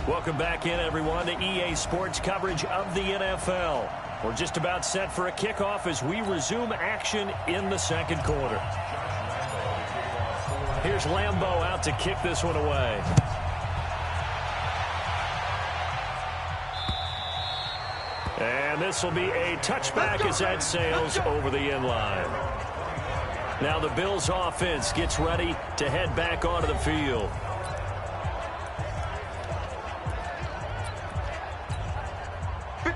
Welcome back in, everyone, to EA Sports coverage of the NFL. We're just about set for a kickoff as we resume action in the second quarter. Here's Lambeau out to kick this one away. And this will be a touchback as that sails over the end line. Now the Bills offense gets ready to head back onto the field.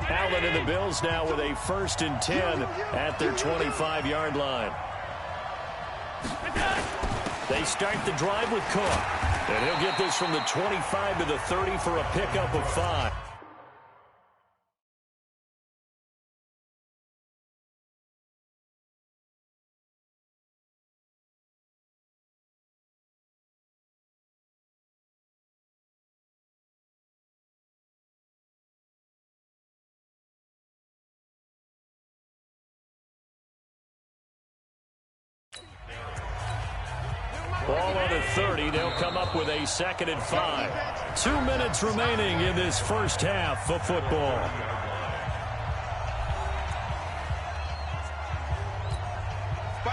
Allen and the Bills now with a 1st and 10 at their 25-yard line. They start the drive with Cook. And he'll get this from the 25 to the 30 for a pickup of 5. Ball on the 30. They'll come up with a 2nd and 5. 2 minutes remaining in this first half of football.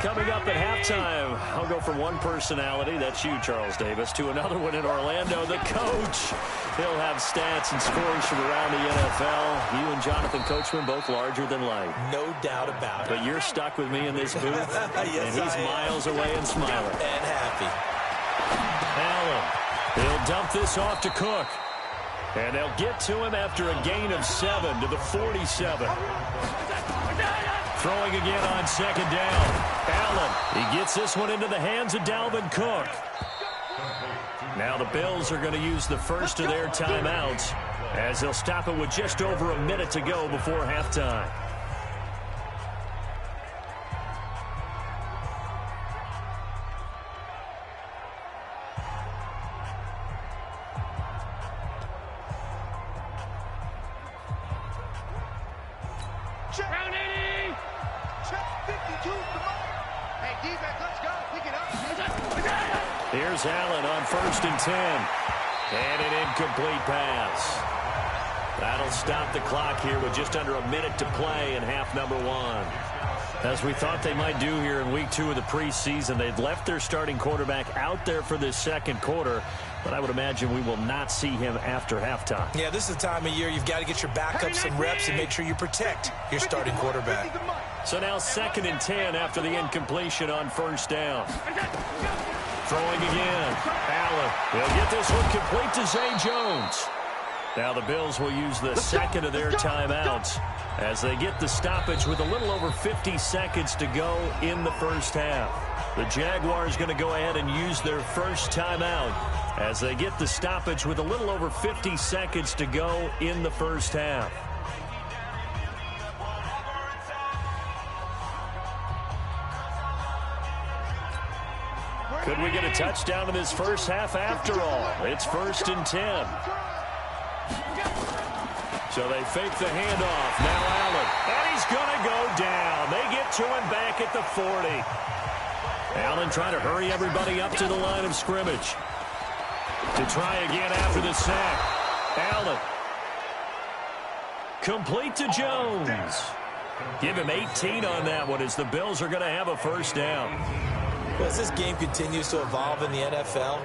Coming up at halftime, I'll go from one personality, that's you, Charles Davis, to another one in Orlando, the coach. He'll have stats and scores from around the NFL. You and Jonathan Coachman both larger than life. No doubt about it. But you're stuck with me in this booth, yes, and he's miles away and smiling. And happy. Allen, he'll dump this off to Cook. And they'll get to him after a gain of 7 to the 47. Throwing again on 2nd down. Allen, he gets this one into the hands of Dalvin Cook. Now the Bills are going to use the first of their timeouts as they'll stop it with just over a minute to go before halftime. Here's Allen on 1st and 10. And an incomplete pass. That'll stop the clock here with just under a minute to play in half number 1. As we thought they might do here in week 2 of the preseason, they'd left their starting quarterback out there for this second quarter, but I would imagine we will not see him after halftime. Yeah, this is the time of year you've got to get your backup some reps and make sure you protect your starting quarterback. So now 2nd and 10 after the incompletion on 1st down. Throwing again. Allen. They'll get this one complete to Zay Jones. Now the Bills will use the second of their timeouts as they get the stoppage with a little over 50 seconds to go in the first half. The Jaguars going to go ahead and use their first timeout as they get the stoppage with a little over 50 seconds to go in the first half. Could we get a touchdown in this first half after all? It's 1st and 10. So they fake the handoff. Now Allen. And he's going to go down. They get to him back at the 40. Allen trying to hurry everybody up to the line of scrimmage. To try again after the sack. Allen. Complete to Jones. Give him 18 on that one as the Bills are going to have a 1st down. Well, as this game continues to evolve in the NFL,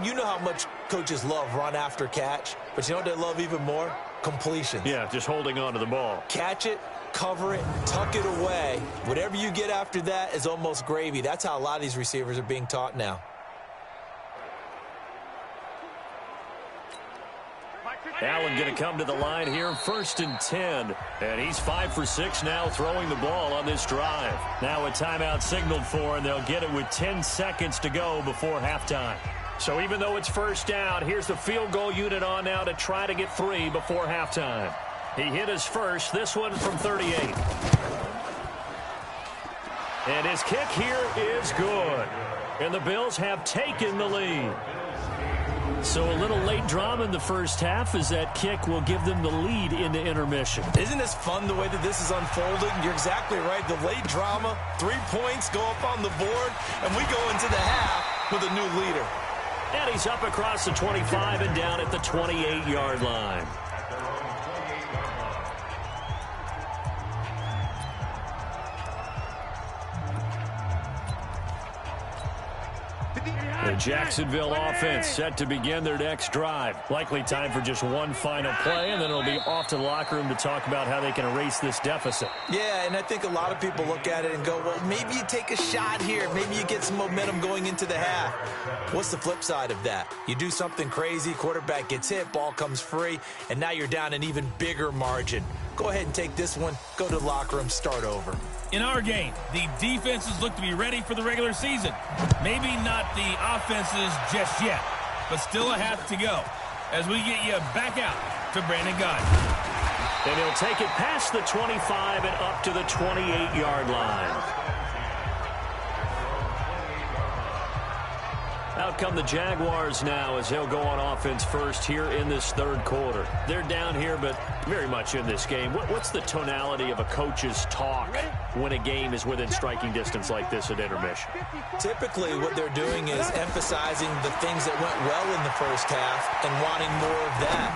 you know how much coaches love run after catch, but you know what they love even more? Completions. Yeah, just holding on to the ball. Catch it, cover it, tuck it away. Whatever you get after that is almost gravy. That's how a lot of these receivers are being taught now. Allen going to come to the line here, 1st and 10. And he's 5 for 6 now throwing the ball on this drive. Now a timeout signaled for, and they'll get it with 10 seconds to go before halftime. So even though it's 1st down, here's the field goal unit on now to try to get 3 before halftime. He hit his first, this one from 38. And his kick here is good. And the Bills have taken the lead. So a little late drama in the first half as that kick will give them the lead into intermission. Isn't this fun the way that this is unfolding? You're exactly right. The late drama, 3 points go up on the board, and we go into the half with a new leader. And he's up across the 25 and down at the 28-yard line. The Jacksonville offense set to begin their next drive. Likely time for just one final play, and then it'll be off to the locker room to talk about how they can erase this deficit. Yeah, and I think a lot of people look at it and go, well, maybe you take a shot here. Maybe you get some momentum going into the half. What's the flip side of that? You do something crazy, quarterback gets hit, ball comes free, and now you're down an even bigger margin. Go ahead and take this one, go to the locker room, start over. In our game, the defenses look to be ready for the regular season. Maybe not the offenses just yet, but still a half to go as we get you back out to Brandon Gaudin. And he'll take it past the 25 and up to the 28-yard line. Out come the Jaguars now as they'll go on offense first here in this third quarter. They're down here, but very much in this game. What's the tonality of a coach's talk when a game is within striking distance like this at intermission? Typically, what they're doing is emphasizing the things that went well in the first half and wanting more of that.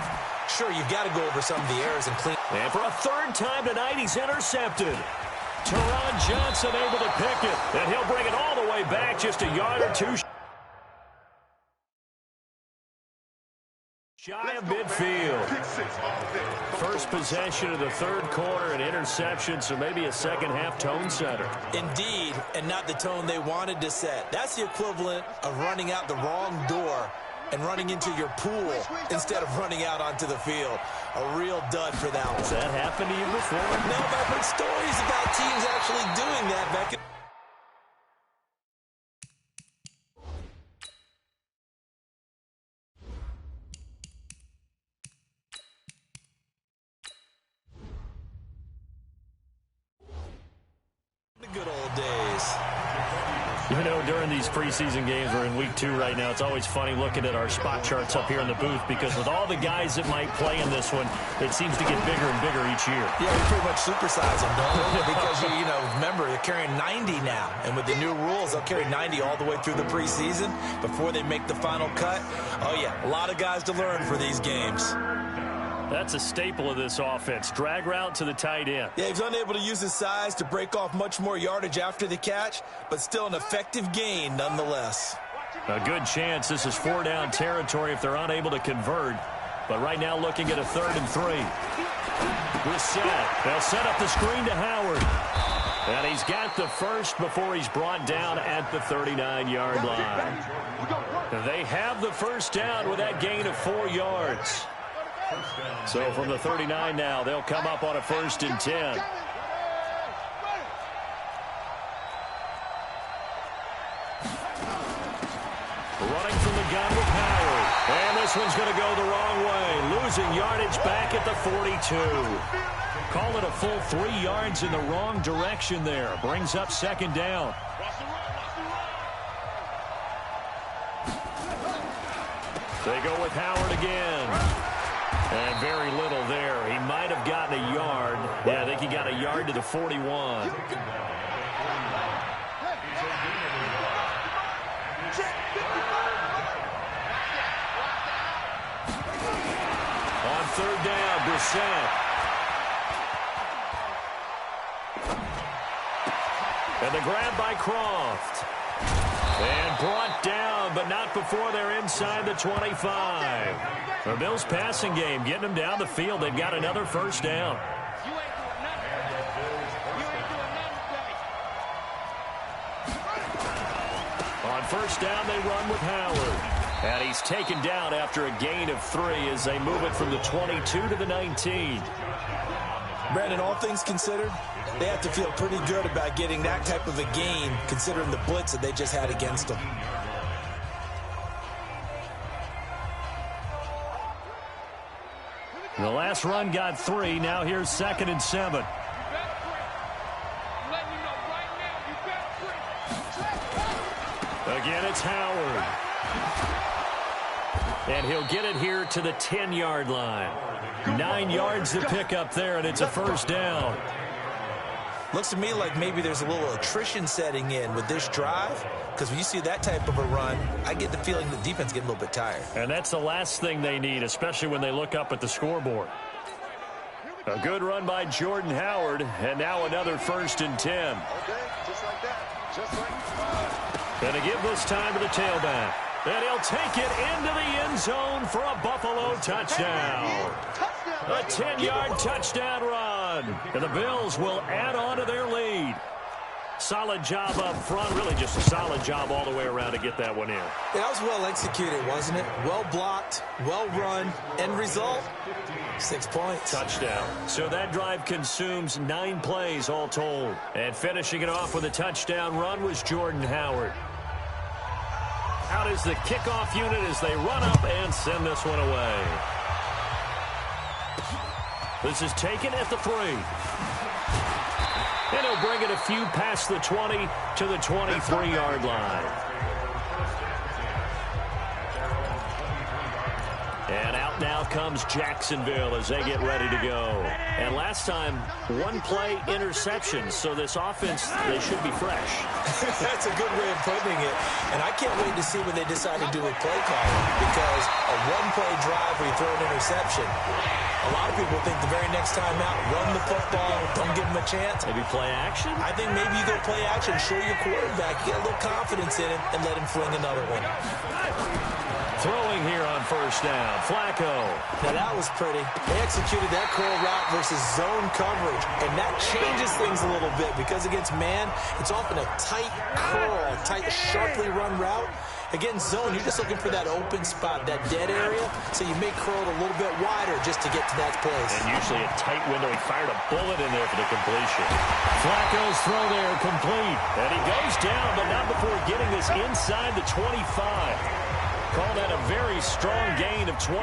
Sure, you've got to go over some of the errors and clean. And for a third time tonight, he's intercepted. Teron Johnson able to pick it, and he'll bring it all the way back just a yard or two. Shy of midfield. First possession of the third quarter, an interception, so maybe a second-half tone setter. Indeed, and not the tone they wanted to set. That's the equivalent of running out the wrong door and running into your pool instead of running out onto the field. A real dud for that one. Has that happened to you before? No, but I've heard stories about teams actually doing that back in. Good old days. You know, during these preseason games, we're in week 2 right now, it's always funny looking at our spot charts up here in the booth because with all the guys that might play in this one, it seems to get bigger and bigger each year. Yeah, we pretty much supersize them, don't we? Because, you know, remember, they're carrying 90 now. And with the new rules, they'll carry 90 all the way through the preseason before they make the final cut. Oh, yeah, a lot of guys to learn for these games. That's a staple of this offense. Drag route to the tight end. Yeah, he's unable to use his size to break off much more yardage after the catch, but still an effective gain nonetheless. A good chance this is 4-down territory if they're unable to convert. But right now looking at a 3rd and 3. Reset. They'll set up the screen to Howard. And he's got the first before he's brought down at the 39-yard line. They have the first down with that gain of 4 yards. So from the 39 now, they'll come up on a 1st and 10. Running from the gun with Howard. And this one's going to go the wrong way. Losing yardage back at the 42. Call it a full 3 yards in the wrong direction there. Brings up 2nd down. They go with Howard again. And very little there. He might have gotten a yard. Yeah, I think he got a yard to the 41. On 3rd down, Brissett. And the grab by Croft. And brought down, but not before they're inside the 25. The Bills passing game, getting them down the field. They've got another 1st down. On 1st down, they run with Howard. And he's taken down after a gain of 3 as they move it from the 22 to the 19. Brandon, all things considered, they have to feel pretty good about getting that type of a gain considering the blitz that they just had against them. The last run got 3. Now here's 2nd and 7. Again, it's Howard. And he'll get it here to the 10-yard line. 9 yards to pick up there, and it's a 1st down. Looks to me like maybe there's a little attrition setting in with this drive, because when you see that type of a run, I get the feeling the defense getting a little bit tired. And that's the last thing they need, especially when they look up at the scoreboard. A good run by Jordan Howard, and now another 1st and 10. Okay, just like that. Just like that. Going to give this time to the tailback. And he'll take it into the end zone for a Buffalo touchdown. A 10-yard touchdown run. And the Bills will add on to their lead. Solid job up front. Really just a solid job all the way around to get that one in. Yeah, that was well executed, wasn't it? Well blocked, well run. End result, 6 points. Touchdown. So that drive consumes 9 plays all told. And finishing it off with a touchdown run was Jordan Howard. Out is the kickoff unit as they run up and send this one away. This is taken at the 3. And he'll bring it a few past the 20 to the 23-yard line. And out now comes Jacksonville as they get ready to go. And last time, 1-play interception. So this offense, they should be fresh. That's a good way of putting it. And I can't wait to see what they decide to do with play calling, because a 1-play drive where you throw an interception, a lot of people think the very next time out, run the football, don't give them a chance. Maybe play action? I think maybe you go play action, show your quarterback, get a little confidence in him, and let him fling another one. Throwing here on 1st down, Flacco. Now that was pretty. They executed that curl route versus zone coverage, and that changes things a little bit, because against man, it's often a tight curl, tight, sharply run route. Against zone, you're just looking for that open spot, that dead area, so you may curl it a little bit wider just to get to that place. And usually a tight window. He fired a bullet in there for the completion. Flacco's throw there complete. And he goes down, but not before getting this inside the 25. Call that a very strong gain of 24.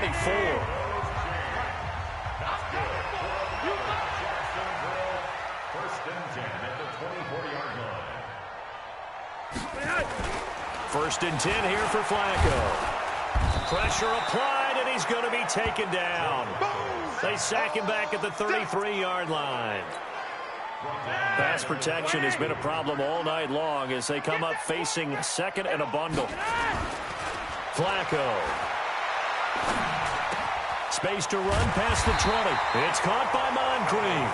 First and 10 here for Flacco. Pressure applied, and he's going to be taken down. They sack him back at the 33-yard line. Pass protection has been a problem all night long as they come up facing 2nd and a bundle. Flacco. Space to run past the 20. It's caught by Moncrief.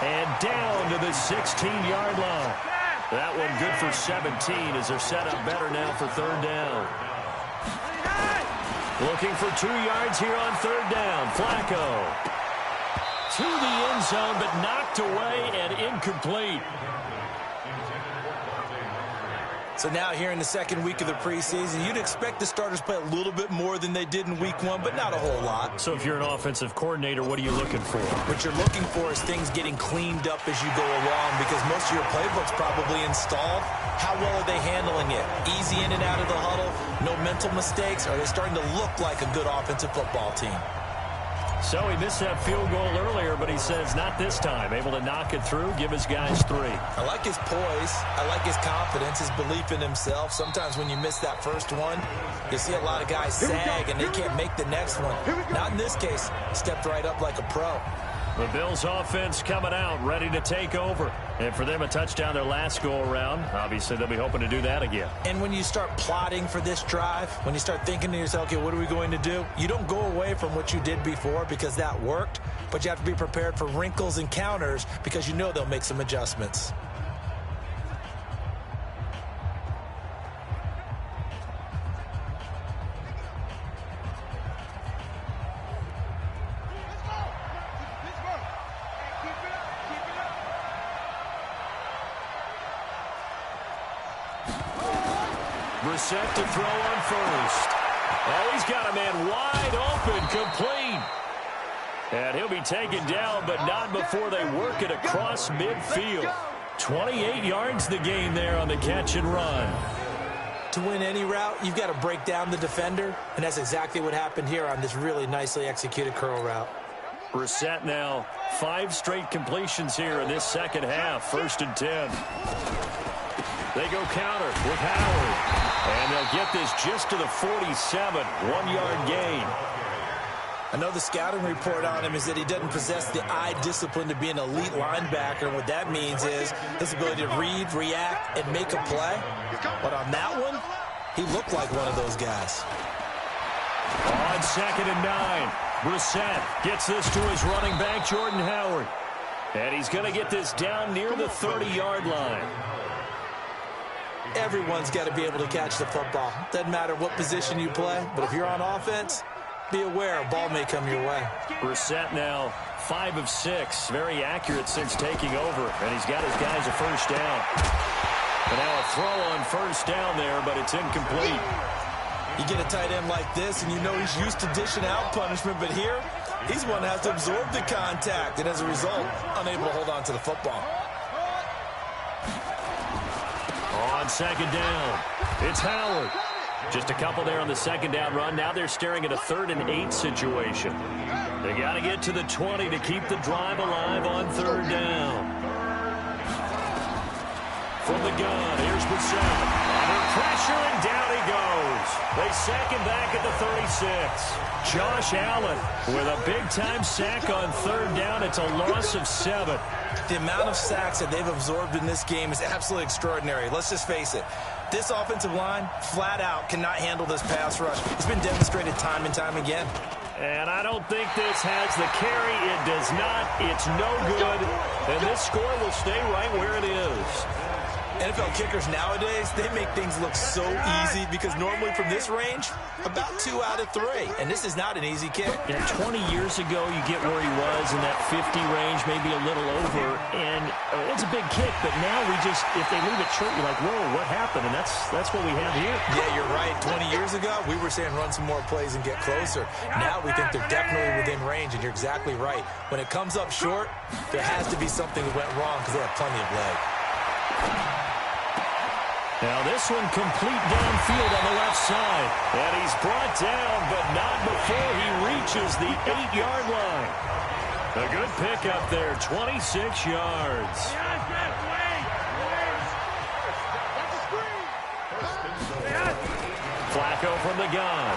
And down to the 16-yard line. That one good for 17 as they're set up better now for 3rd down. Looking for 2 yards here on 3rd down. Flacco. To the end zone, but knocked away and incomplete. So now here in the 2nd week of the preseason, you'd expect the starters play a little bit more than they did in week 1, but not a whole lot. So if you're an offensive coordinator, what are you looking for? What you're looking for is things getting cleaned up as you go along, because most of your playbook's probably installed. How well are they handling it? Easy in and out of the huddle? No mental mistakes? Are they starting to look like a good offensive football team? So he missed that field goal earlier, but he says not this time. Able to knock it through, give his guys 3. I like his poise. I like his confidence, his belief in himself. Sometimes when you miss that first one, you see a lot of guys sag and they can't make the next one. Not in this case. Stepped right up like a pro. The Bills offense coming out, ready to take over. And for them, a touchdown their last go-around. Obviously, they'll be hoping to do that again. And when you start plotting for this drive, when you start thinking to yourself, okay, what are we going to do? You don't go away from what you did before because that worked, but you have to be prepared for wrinkles and counters because you know they'll make some adjustments. Brissett to throw on 1st. Oh, he's got a man wide open, complete. And he'll be taken down, but not before they work it across midfield. 28 yards the gain there on the catch and run. To win any route, you've got to break down the defender, and that's exactly what happened here on this really nicely executed curl route. Brissett now 5 straight completions here in this 2nd half. 1st and 10. They go counter with Howard. And they'll get this just to the 47. 1-yard gain. I know the scouting report on him is that he doesn't possess the eye discipline to be an elite linebacker. And what that means is his ability to read, react, and make a play. But on that one, he looked like one of those guys. On 2nd and 9, Brissett gets this to his running back, Jordan Howard. And he's going to get this down near the 30-yard line. Everyone's got to be able to catch the football. Doesn't matter what position you play, but if you're on offense, be aware a ball may come your way. Brissett now 5 of 6, very accurate since taking over, and he's got his guys a first down. And now a throw on first down there, but it's incomplete. You get a tight end like this, and you know he's used to dishing out punishment, but here, he's one that has to absorb the contact, and as a result, unable to hold on to the football. On 2nd down, it's Howard. Just a couple there on the 2nd down run. Now they're staring at a 3rd and 8 situation. They got to get to the 20 to keep the drive alive on 3rd down. From the gun, here's Brissett. Under pressure, and down he goes. They sack him back at the 36. Josh Allen with a big-time sack on 3rd down. It's a loss of 7. The amount of sacks that they've absorbed in this game is absolutely extraordinary. Let's just face it. This offensive line, flat out, cannot handle this pass rush. It's been demonstrated time and time again. And I don't think this has the carry. It does not. It's no good. And this score will stay right where it is. NFL kickers nowadays, they make things look so easy because normally from this range, about 2 out of 3. And this is not an easy kick. Yeah, 20 years ago, you get where he was in that 50 range, maybe a little over. And it's a big kick, but now we just, if they leave it short, you're like, whoa, what happened? And that's what we have here. Yeah, you're right. 20 years ago, we were saying run some more plays and get closer. Now we think they're definitely within range, and you're exactly right. When it comes up short, there has to be something that went wrong because they have plenty of leg. Now this one complete downfield on the left side. And he's brought down, but not before he reaches the 8-yard line. A good pickup there, 26 yards. Flacco from the gun.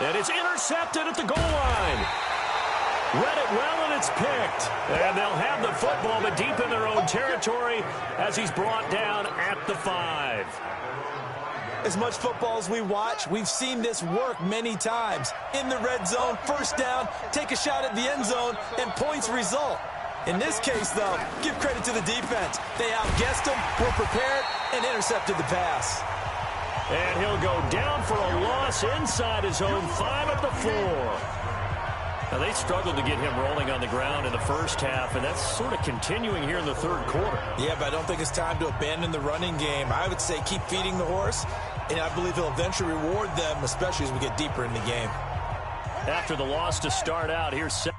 And it's intercepted at the goal line. Read it well, and it's picked. And they'll have the football, but deep in their own territory as he's brought down at the 5. As much football as we watch, we've seen this work many times. In the red zone, first down, take a shot at the end zone, and points result. In this case, though, give credit to the defense. They outguessed him, were prepared, and intercepted the pass. And he'll go down for a loss inside his own 5 at the 4. Now, they struggled to get him rolling on the ground in the first half, and that's sort of continuing here in the 3rd quarter. Yeah, but I don't think it's time to abandon the running game. I would say keep feeding the horse, and I believe he'll eventually reward them, especially as we get deeper in the game. After the loss to start out, here's second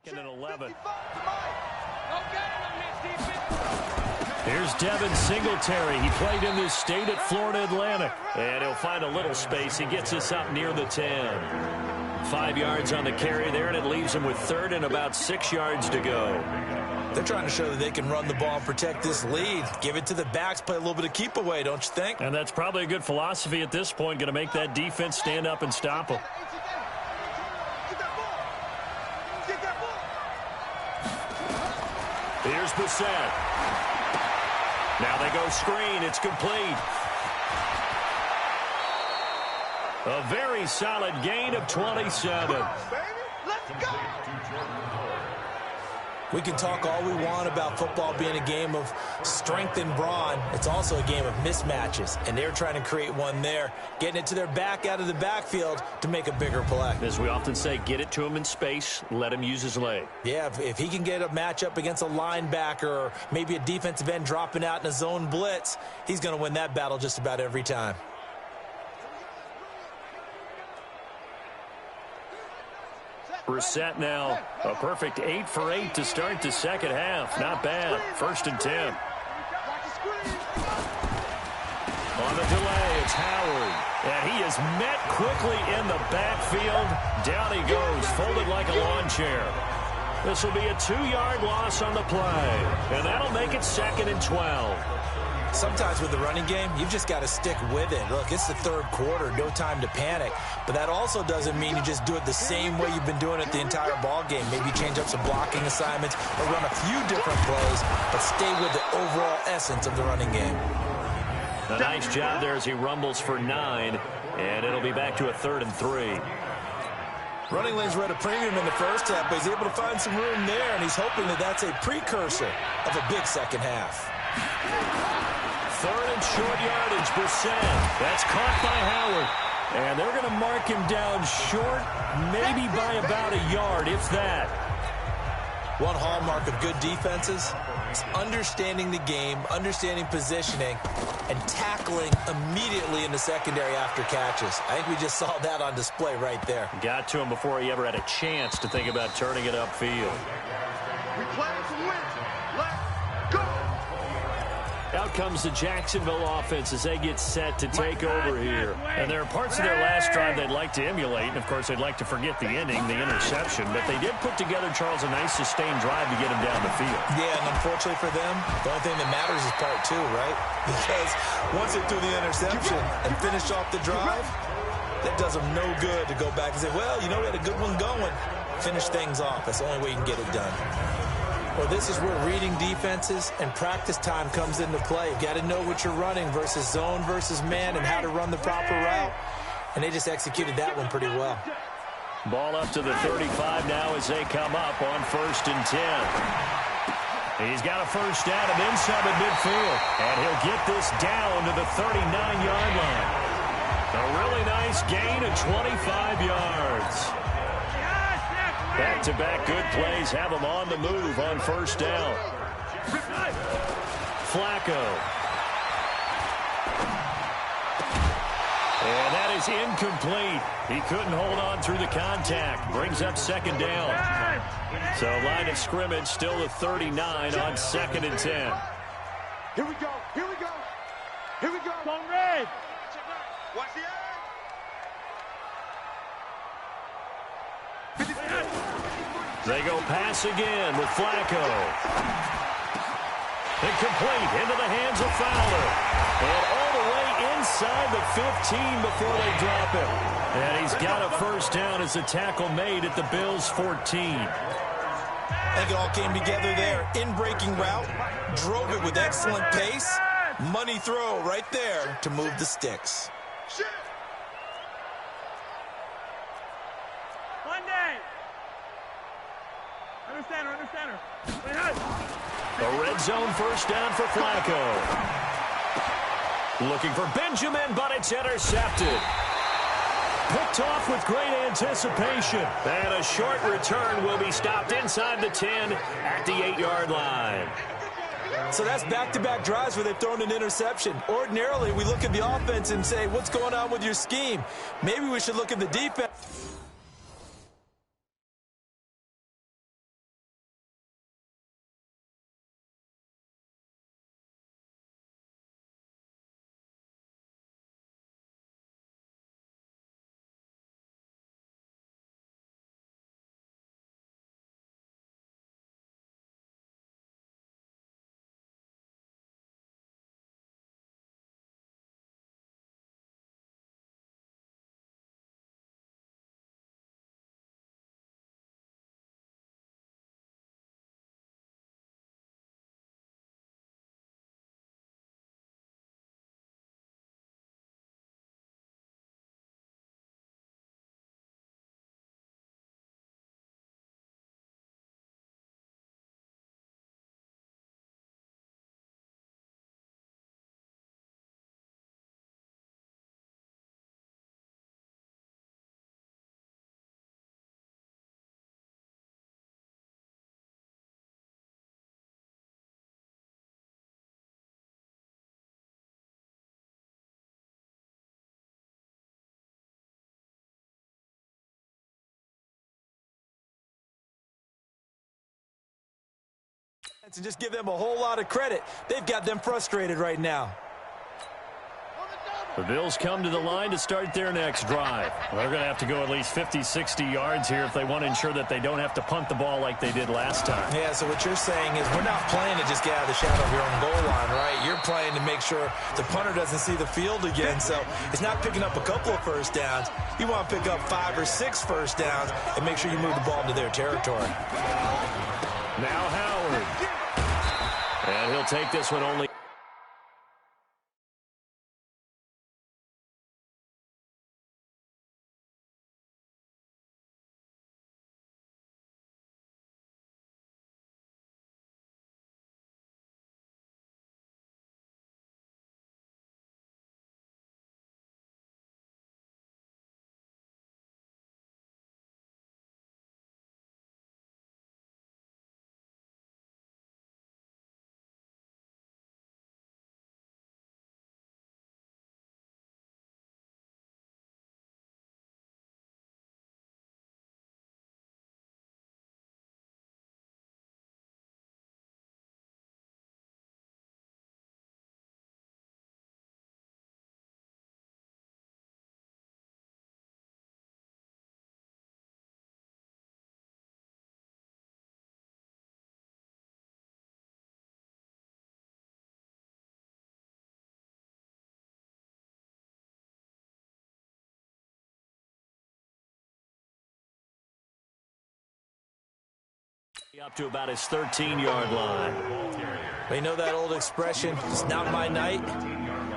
and 11. Here's Devin Singletary. He played in this state at Florida Atlantic. And he'll find a little space. He gets us up near the 10. 5 yards on the carry there, and it leaves him with 3rd and about 6 yards to go. They're trying to show that they can run the ball and protect this lead. Give it to the backs, play a little bit of keep away, don't you think? And that's probably a good philosophy at this point, going to make that defense stand up and stop them. Here's Brissett. Now they go screen. It's complete. A very solid gain of 27. Let's go! We can talk all we want about football being a game of strength and brawn. It's also a game of mismatches, and they're trying to create one there, getting it to their back out of the backfield to make a bigger play. As we often say, get it to him in space, let him use his leg. Yeah, if he can get a matchup against a linebacker or maybe a defensive end dropping out in a zone blitz, he's going to win that battle just about every time. Set. Brissett now a perfect 8 for 8 to start the second half. Not bad. 1st and 10. On the delay, it's Howard. And he is met quickly in the backfield. Down he goes, folded like a lawn chair. This will be a 2-yard loss on the play. And that'll make it 2nd and 12. Sometimes with the running game, you've just got to stick with it. Look, it's the 3rd quarter, no time to panic. But that also doesn't mean you just do it the same way you've been doing it the entire ball game. Maybe change up some blocking assignments or run a few different plays, but stay with the overall essence of the running game. A nice job there as he rumbles for 9, and it'll be back to a 3rd and 3. Running lanes were at a premium in the first half, but he's able to find some room there, and he's hoping that that's a precursor of a big second half. 3rd and short yardage, Brissett. That's caught by Howard. And they're going to mark him down short, maybe by about a yard, if that. One hallmark of good defenses is understanding the game, understanding positioning, and tackling immediately in the secondary after catches. I think we just saw that on display right there. Got to him before he ever had a chance to think about turning it upfield. We play to win. Let's go. Out comes the Jacksonville offense as they get set to take over here. And there are parts of their last drive they'd like to emulate. And, of course, they'd like to forget the ending, the interception. But they did put together, Charles, a nice sustained drive to get him down the field. Yeah, and unfortunately for them, the only thing that matters is part 2, right? Because once they threw the interception and finished off the drive, that does them no good to go back and say, well, you know, we had a good one going. Finish things off. That's the only way you can get it done. Well, this is where reading defenses and practice time comes into play. You got to know what you're running versus zone versus man and how to run the proper route. And they just executed that one pretty well. Ball up to the 35 now as they come up on 1st and 10. He's got a first down and then some at midfield. And he'll get this down to the 39-yard line. A really nice gain of 25 yards. Back-to-back good plays have him on the move on 1st down. Flacco. And that is incomplete. He couldn't hold on through the contact. Brings up 2nd down. So line of scrimmage still the 39 on 2nd and 10. Here we go. Here we go. Here we go. Come on, Red. Watch the eye. They go pass again with Flacco. Incomplete into the hands of Fowler. And all the way inside the 15 before they drop him. And he's got a first down as the tackle made at the Bills' 14. I think it all came together there. In-breaking route, drove it with excellent pace. Money throw right there to move the sticks. A red zone first down for Flacco. Looking for Benjamin, but it's intercepted. Picked off with great anticipation. And a short return will be stopped inside the 10 at the 8-yard line. So that's back-to-back drives where they've thrown an interception. Ordinarily, we look at the offense and say, what's going on with your scheme? Maybe we should look at the defense. And just give them a whole lot of credit. They've got them frustrated right now. The Bills come to the line to start their next drive. Well, they're going to have to go at least 50, 60 yards here if they want to ensure that they don't have to punt the ball like they did last time. Yeah, so what you're saying is we're not playing to just get out of the shadow of your own goal line, right? You're playing to make sure the punter doesn't see the field again. So it's not picking up a couple of first downs. You want to pick up 5 or 6 first downs and make sure you move the ball into their territory. Now Howard. And he'll take this one only. Up to about his 13-yard line. We know that old expression, it's not my night.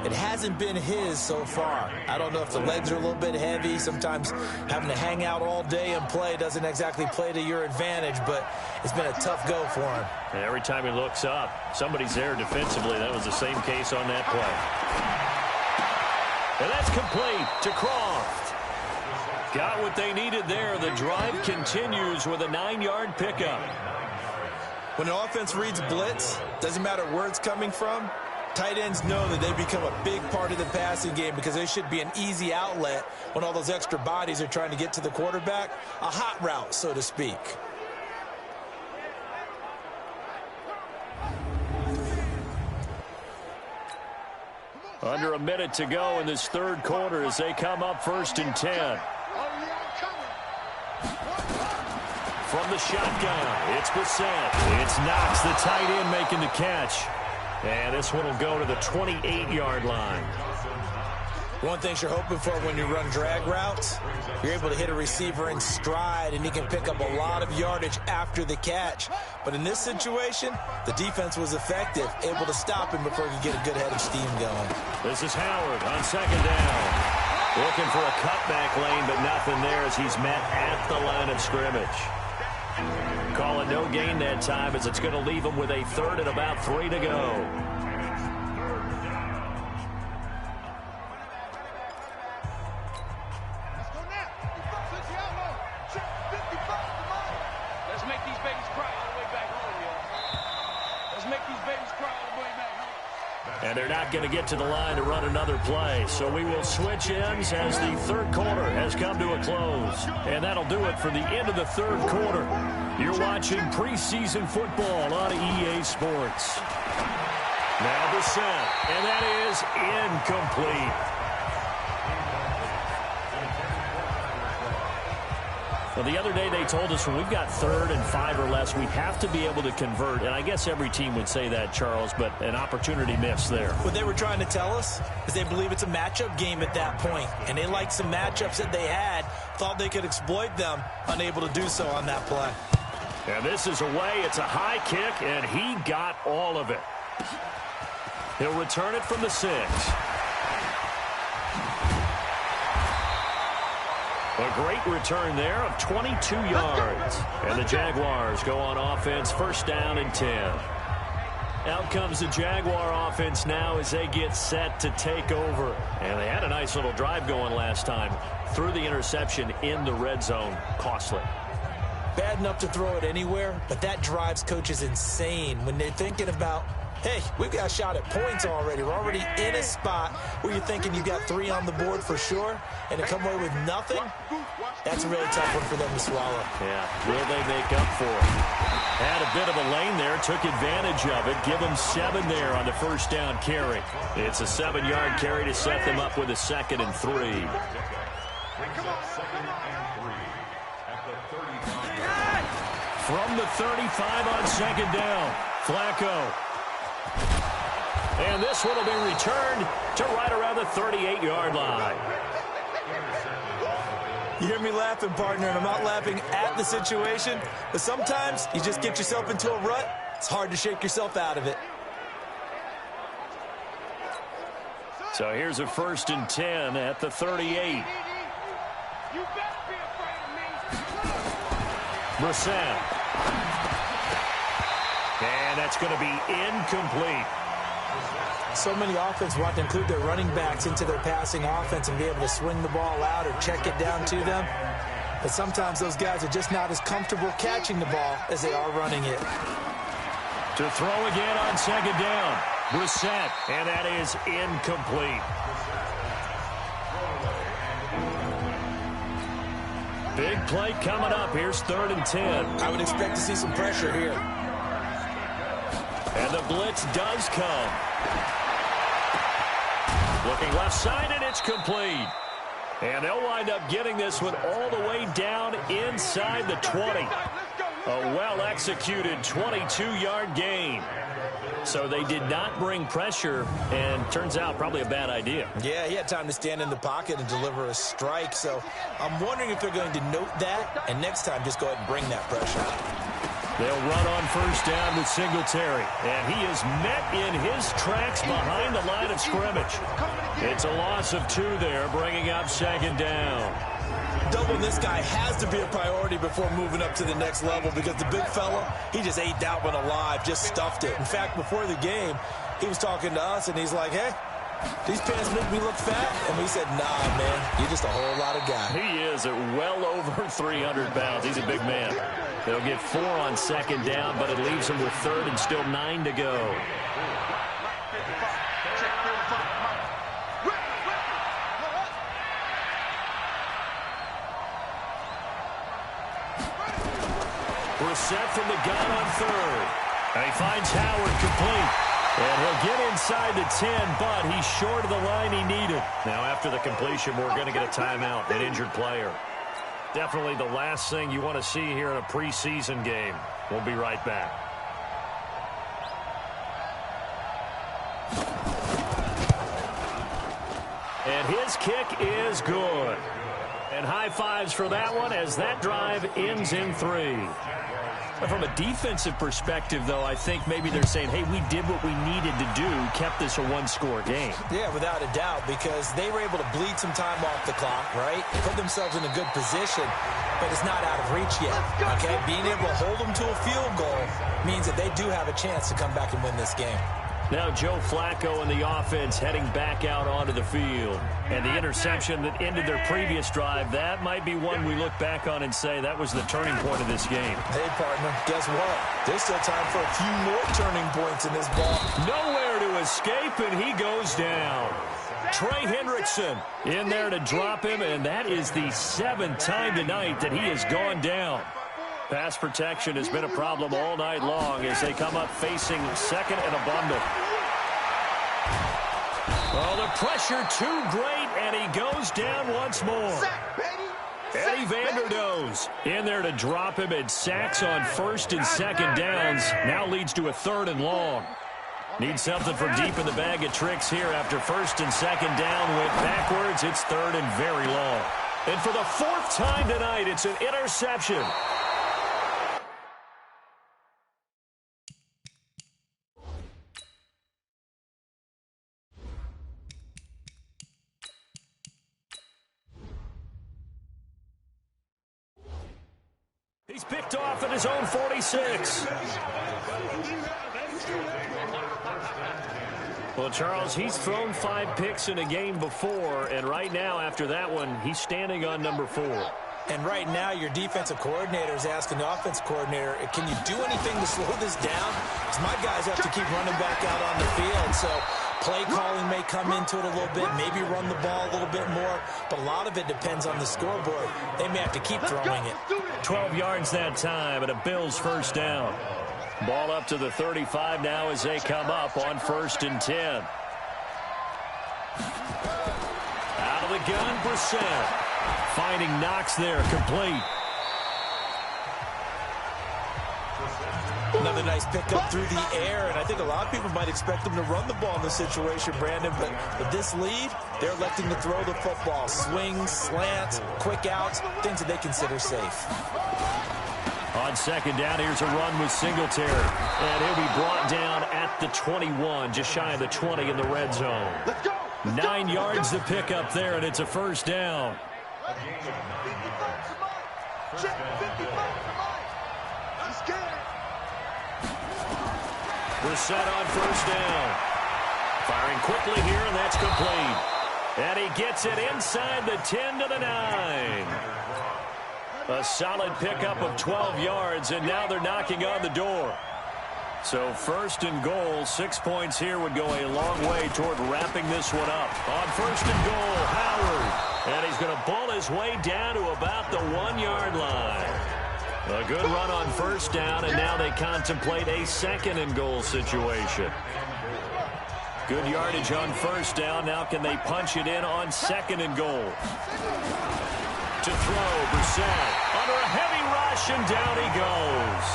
It hasn't been his so far. I don't know if the legs are a little bit heavy. Sometimes having to hang out all day and play doesn't exactly play to your advantage, but it's been a tough go for him. And every time he looks up, somebody's there defensively. That was the same case on that play. And that's complete to Croft. Got what they needed there. The drive continues with a 9-yard pickup. When an offense reads blitz, doesn't matter where it's coming from, tight ends know that they become a big part of the passing game because they should be an easy outlet when all those extra bodies are trying to get to the quarterback. A hot route, so to speak. Under a minute to go in this third quarter as they come up 1st and 10. From the shotgun, it's Brissett. It's Knox, the tight end, making the catch. And this one will go to the 28-yard line. One thing you're hoping for when you run drag routes, you're able to hit a receiver in stride, and he can pick up a lot of yardage after the catch. But in this situation, the defense was effective, able to stop him before he could get a good head of steam going. This is Howard on 2nd down. Looking for a cutback lane, but nothing there as he's met at the line of scrimmage. Call it no gain that time as it's going to leave him with a 3rd and about 3 to go. Let's make these babies cry all the way back home, y'all. Let's make these babies cry all the way back home. And they're not going to get to the line to run another play. So we will switch ends as the third quarter has come to a close. And that'll do it for the end of the third quarter. You're watching preseason football on EA Sports. Now the set, and that is incomplete. Well, the other day they told us when we've got 3rd and 5 or less, we have to be able to convert. And I guess every team would say that, Charles, but an opportunity missed there. What they were trying to tell us is they believe it's a matchup game at that point. And they liked some matchups that they had, thought they could exploit them, unable to do so on that play. And this is away. It's a high kick, and he got all of it. He'll return it from the 6. A great return there of 22 yards. And the Jaguars go on offense, 1st down and 10. Out comes the Jaguar offense now as they get set to take over. And they had a nice little drive going last time. Threw the interception in the red zone. Costly. Bad enough to throw it anywhere, but that drives coaches insane when they're thinking about Hey, we've got a shot at points already. We're already in a spot where you're thinking you got 3 on the board for sure, and to come away with nothing, that's a really tough one for them to swallow. Yeah, will they make up for it? Had a bit of a lane there, took advantage of it. Give them 7 there on the first down carry. It's a 7-yard carry to set them up with a 2nd and 3. From the 35 on 2nd down, Flacco. And this one will be returned to right around the 38-yard line. You hear me laughing, partner, and I'm not laughing at the situation, but sometimes you just get yourself into a rut. It's hard to shake yourself out of it. So here's a 1st and 10 at the 38. Brissett. And that's going to be incomplete. So many offenses want to include their running backs into their passing offense and be able to swing the ball out or check it down to them. But sometimes those guys are just not as comfortable catching the ball as they are running it. To throw again on 2nd down. Brissett, and that is incomplete. Big play coming up. Here's 3rd and 10. I would expect to see some pressure here. And the blitz does come. Looking left side, and it's complete. And they'll wind up getting this one all the way down inside the 20. A well-executed 22-yard gain. So they did not bring pressure, and turns out probably a bad idea. Yeah, he had time to stand in the pocket and deliver a strike. So I'm wondering if they're going to note that, and next time just go ahead and bring that pressure. They'll run on 1st down with Singletary, and he is met in his tracks behind the line of scrimmage. It's a loss of 2 there, bringing up 2nd down. Doubling this guy has to be a priority before moving up to the next level because the big fella, he just ate that one alive, just stuffed it. In fact, before the game, he was talking to us, and he's like, hey, these pants make me look fat? And we said, nah, man, you're just a whole lot of guy. He is at well over 300 pounds. He's a big man. They'll get 4 on 2nd down, but it leaves them with 3rd and still 9 to go. Brissett from the gun on 3rd. And he finds Howard complete. And he'll get inside the 10, but he's short of the line he needed. Now, after the completion, we're going to get a timeout, an injured player. Definitely the last thing you want to see here in a preseason game. We'll be right back. And his kick is good. And high fives for that one as that drive ends in 3. From a defensive perspective, though, I think maybe they're saying, hey, we did what we needed to do, kept this a 1-score game. Yeah, without a doubt, because they were able to bleed some time off the clock, right? Put themselves in a good position, but it's not out of reach yet, okay? Being able to hold them to a field goal means that they do have a chance to come back and win this game. Now Joe Flacco and the offense heading back out onto the field. And the interception that ended their previous drive, that might be one we look back on and say that was the turning point of this game. Hey, partner, guess what? There's still time for a few more turning points in this ball. Nowhere to escape, and he goes down. Trey Hendrickson in there to drop him, and that is the 7th time tonight that he has gone down. Pass protection has been a problem all night long as they come up facing 2nd and a bundle. Well, the pressure too great, and he goes down once more. Eddie Vanderdoes in there to drop him, and sacks on 1st and 2nd downs. Now leads to a 3rd and long. Needs something from deep in the bag of tricks here after 1st and 2nd down went backwards. It's 3rd and very long. And for the 4th time tonight, it's an interception. He's picked off at his own 46. Well, Charles, he's thrown 5 picks in a game before, and right now, after that one, he's standing on number 4. And right now, your defensive coordinator is asking the offensive coordinator, can you do anything to slow this down? Because my guys have to keep running back out on the field. So play calling may come into it a little bit, maybe run the ball a little bit more. But a lot of it depends on the scoreboard. They may have to keep throwing it. 12 yards that time, and a Bills first down. Ball up to the 35 now as they come up on 1st and 10. Out of the gun, Brissett. Finding Knox there, complete. Another nice pickup through the air, and I think a lot of people might expect them to run the ball in this situation, Brandon, but with this lead, they're electing to throw the football. Swings, slants, quick outs, things that they consider safe. On 2nd down, here's a run with Singletary, and he'll be brought down at the 21, just shy of the 20 in the red zone. 9 yards to pick up there, and it's a first down. Brissett on 1st down. Firing quickly here, and that's complete. And he gets it inside the 10 to the 9. A solid pickup of 12 yards, and now they're knocking on the door. So 1st and goal, 6 points here would go a long way toward wrapping this one up. On 1st and goal, Howard. And he's going to bull his way down to about the 1-yard line. A good run on 1st down, and now they contemplate a 2nd and goal situation. Good yardage on 1st down. Now can they punch it in on 2nd and goal? To throw, Brissett under a heavy rush, and down he goes.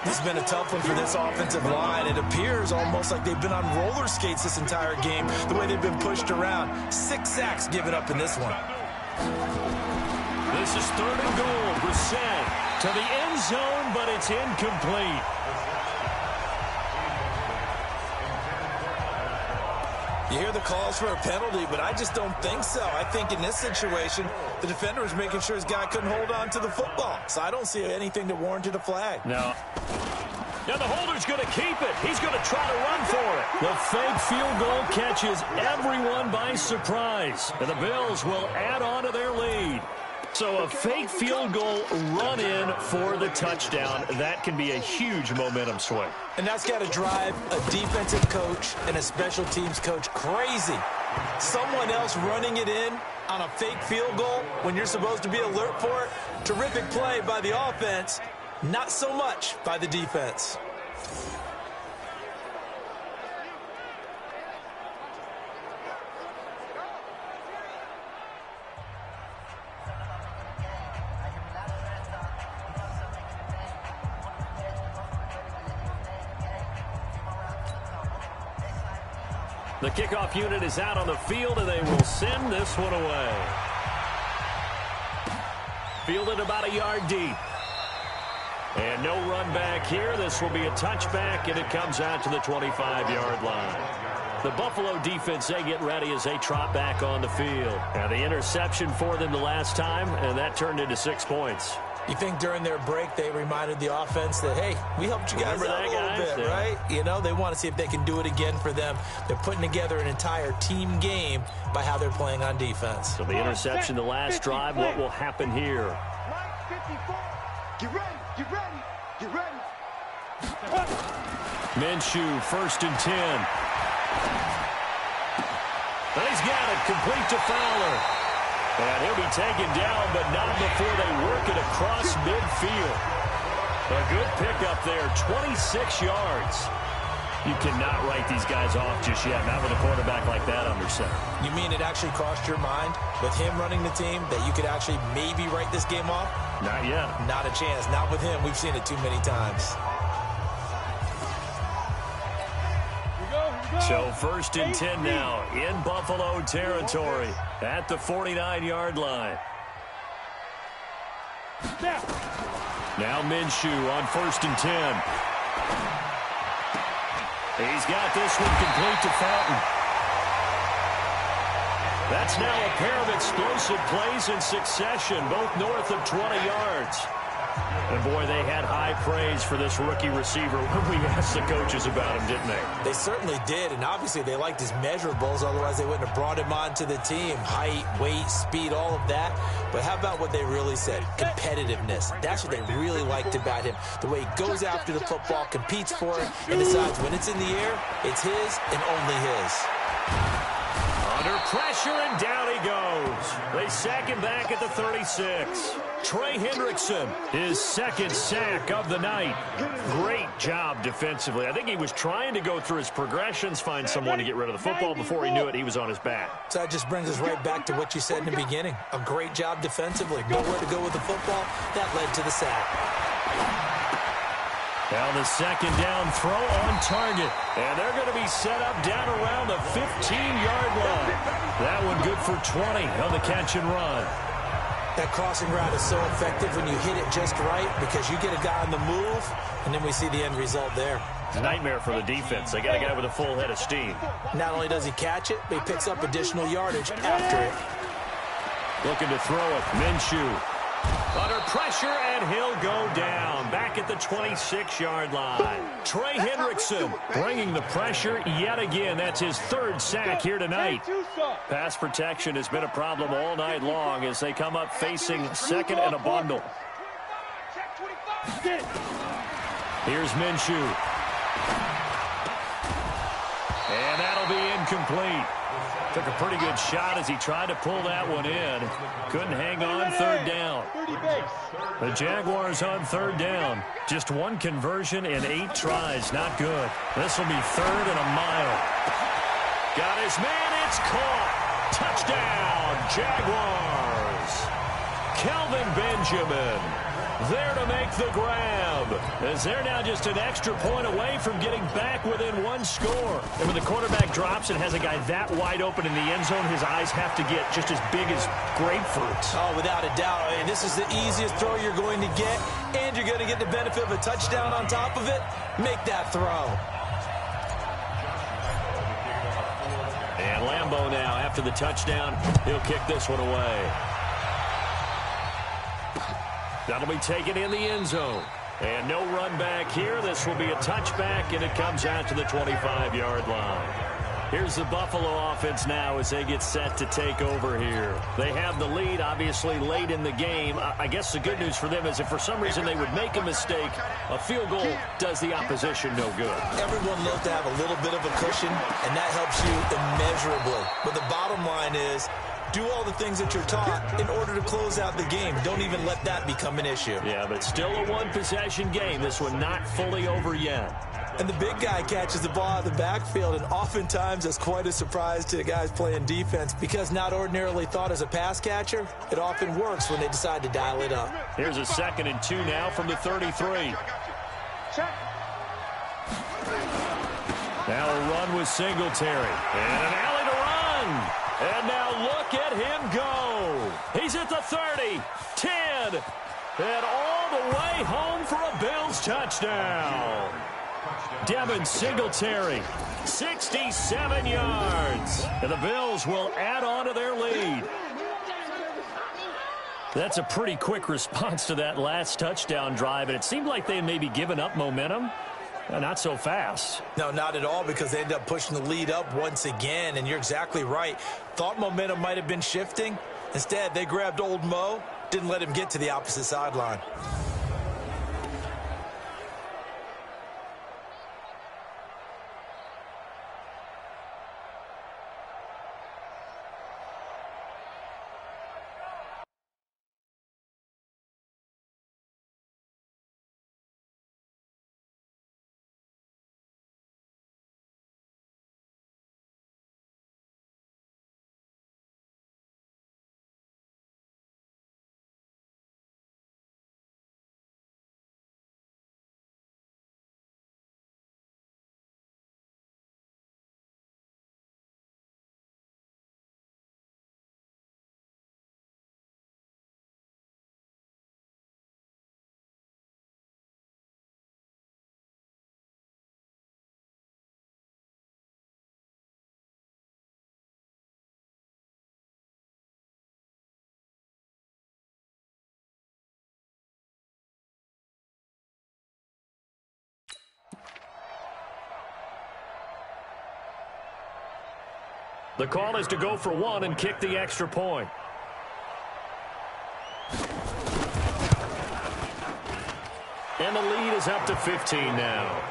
This has been a tough one for this offensive line. It appears almost like they've been on roller skates this entire game, the way they've been pushed around. 6 sacks given up in this one. This is 3rd and goal. Brissett to the end zone, but it's incomplete. You hear the calls for a penalty, but I just don't think so. I think in this situation, the defender was making sure his guy couldn't hold on to the football. So I don't see anything that warranted a flag. No. Now the holder's going to keep it. He's going to try to run for it. The fake field goal catches everyone by surprise. And the Bills will add on to their lead. So a fake field goal run in for the touchdown. That can be a huge momentum swing. And that's got to drive a defensive coach and a special teams coach crazy. Someone else running it in on a fake field goal when you're supposed to be alert for it. Terrific play by the offense, not so much by the defense. The kickoff unit is out on the field, and they will send this one away. Fielded about a yard deep. And no run back here. This will be a touchback, and it comes out to the 25-yard line. The Buffalo defense, they get ready as they trot back on the field. Now the interception for them the last time, and that turned into 6 points. You think during their break they reminded the offense that, hey, we helped you guys out a little bit, right? You know, they want to see if they can do it again for them. They're putting together an entire team game by how they're playing on defense. So the interception the last drive, what will happen here? Get ready, get ready, get ready. Minshew, 1st and 10. And he's got it, complete to Fowler. And he'll be taken down, but not before they work it across midfield. A good pickup there, 26 yards. You cannot write these guys off just yet, not with a quarterback like that under center. You mean it actually crossed your mind with him running the team that you could actually maybe write this game off? Not yet. Not a chance. Not with him. We've seen it too many times. So 1st and 10 now in Buffalo territory at the 49-yard line. Now Minshew on 1st and 10. He's got this one complete to Fountain. That's now a pair of explosive plays in succession, both north of 20 yards. And, boy, they had high praise for this rookie receiver when we asked the coaches about him, didn't they? They certainly did, and obviously they liked his measurables. Otherwise, they wouldn't have brought him onto the team. Height, weight, speed, all of that. But how about what they really said? Competitiveness. That's what they really liked about him. The way he goes after the football, competes for it, and decides when it's in the air, it's his and only his. Under pressure, and down he goes. They sack him back at the 36. Trey Hendrickson, his second sack of the night. Great job defensively. I think he was trying to go through his progressions, find someone to get rid of the football. Before he knew it, he was on his back. So that just brings us right back to what you said in the beginning. A great job defensively. Nowhere to go with the football. That led to the sack. Now the second down throw on target. And they're going to be set up down around the 15-yard line. That one good for 20 on the catch and run. That crossing route is so effective when you hit it just right because you get a guy on the move, and then we see the end result there. It's a nightmare for the defense. They got a guy with a full head of steam. Not only does he catch it, but he picks up additional yardage after it. Looking to throw it. Minshew. Under pressure, and he'll go down. Back at the 26-yard line. Trey Hendrickson bringing the pressure yet again. That's his third sack here tonight. Pass protection has been a problem all night long as they come up facing second and a bundle. Here's Minshew. And that'll be incomplete. Took a pretty good shot as he tried to pull that one in. Couldn't hang on third down. The Jaguars on third down. Just one conversion in 8 tries. Not good. This will be third and a mile. Got his man. It's caught. Touchdown, Jaguars. Kelvin Benjamin there to make the grab, as they're now just an extra point away from getting back within one score. And when the quarterback drops and has a guy that wide open in the end zone, his eyes have to get just as big as grapefruits. Oh, without a doubt. And this is the easiest throw you're going to get, and you're going to get the benefit of a touchdown on top of it. Make that throw. And Lambeau now, after the touchdown, he'll kick this one away. That'll be taken in the end zone. And no run back here. This will be a touchback, and it comes out to the 25-yard line. Here's the Buffalo offense now as they get set to take over here. They have the lead, obviously, late in the game. I guess the good news for them is if for some reason they would make a mistake, a field goal does the opposition no good. Everyone loves to have a little bit of a cushion, and that helps you immeasurably. But the bottom line is, do all the things that you're taught in order to close out the game. Don't even let that become an issue. Yeah, but still a one-possession game. This one not fully over yet. And the big guy catches the ball out of the backfield, and oftentimes that's quite a surprise to the guys playing defense because not ordinarily thought as a pass catcher, it often works when they decide to dial it up. Here's a 2nd and 2 now from the 33. Now a run with Singletary. And an alley to run. And now look at him go. He's at the 30, 10, and all the way home for a Bills touchdown. Devin Singletary, 67 yards. And the Bills will add on to their lead. That's a pretty quick response to that last touchdown drive, and it seemed like they had maybe given up momentum. Not so fast. No, not at all, because they end up pushing the lead up once again, and you're exactly right. Thought momentum might have been shifting. Instead, they grabbed old Mo, didn't let him get to the opposite sideline. The call is to go for one and kick the extra point. And the lead is up to 15 now.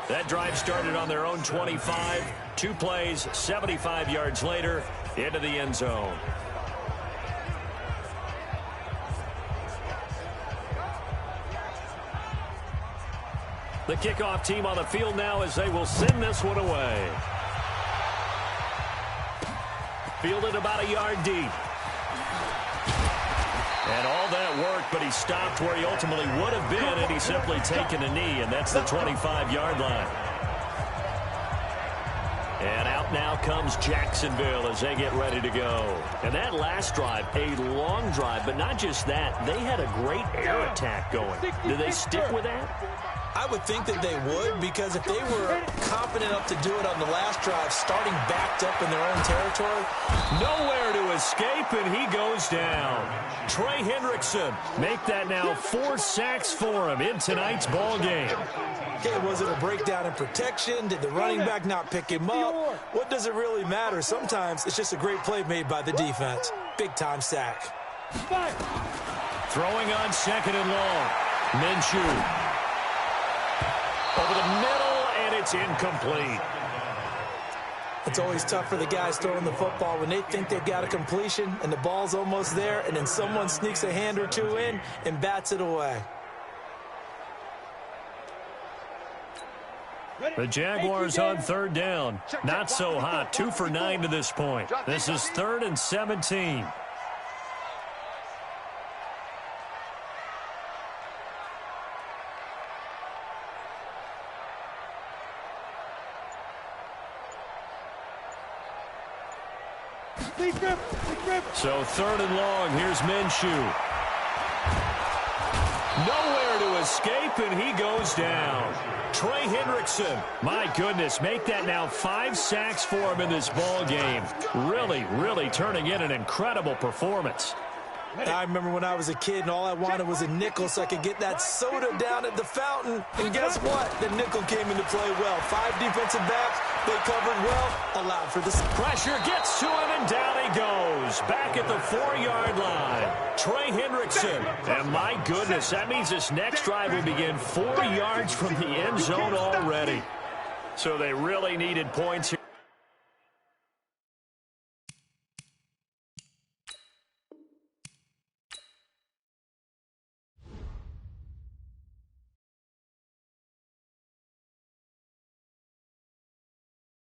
That drive started on their own 25. 2 plays, 75 yards later, into the end zone. The kickoff team on the field now as they will send this one away. Fielded about a yard deep. And all that work, but he stopped where he ultimately would have been had he simply taken a knee, and that's the 25-yard line. And out now comes Jacksonville as they get ready to go. And that last drive, a long drive, but not just that. They had a great air attack going. Do they stick with that? I would think that they would, because if they were confident enough to do it on the last drive, starting backed up in their own territory. Nowhere to escape, and he goes down. Trey Hendrickson make that now 4 sacks for him in tonight's ball game. Okay, was it a breakdown in protection? Did the running back not pick him up? What does it really matter? Sometimes it's just a great play made by the defense. Big-time sack. Throwing on 2nd and long. Minshew. Over the middle, and it's incomplete. It's always tough for the guys throwing the football when they think they've got a completion and the ball's almost there, and then someone sneaks a hand or two in and bats it away. The Jaguars on 3rd down. Not so hot. 2 for 9 to this point. This is 3rd and 17. So 3rd and long. Here's Minshew. Nowhere to escape, and he goes down. Trey Hendrickson, my goodness, make that now 5 sacks for him in this ball game. Really, really turning in an incredible performance. I remember when I was a kid and all I wanted was a nickel so I could get that soda down at the fountain. And guess what? The nickel came into play well. 5 defensive backs, they covered well, allowed for this. Pressure gets to him, and down he goes. Back at the 4-yard line. Trey Hendrickson. And my goodness, that means this next drive will begin 4 yards from the end zone already. So they really needed points here.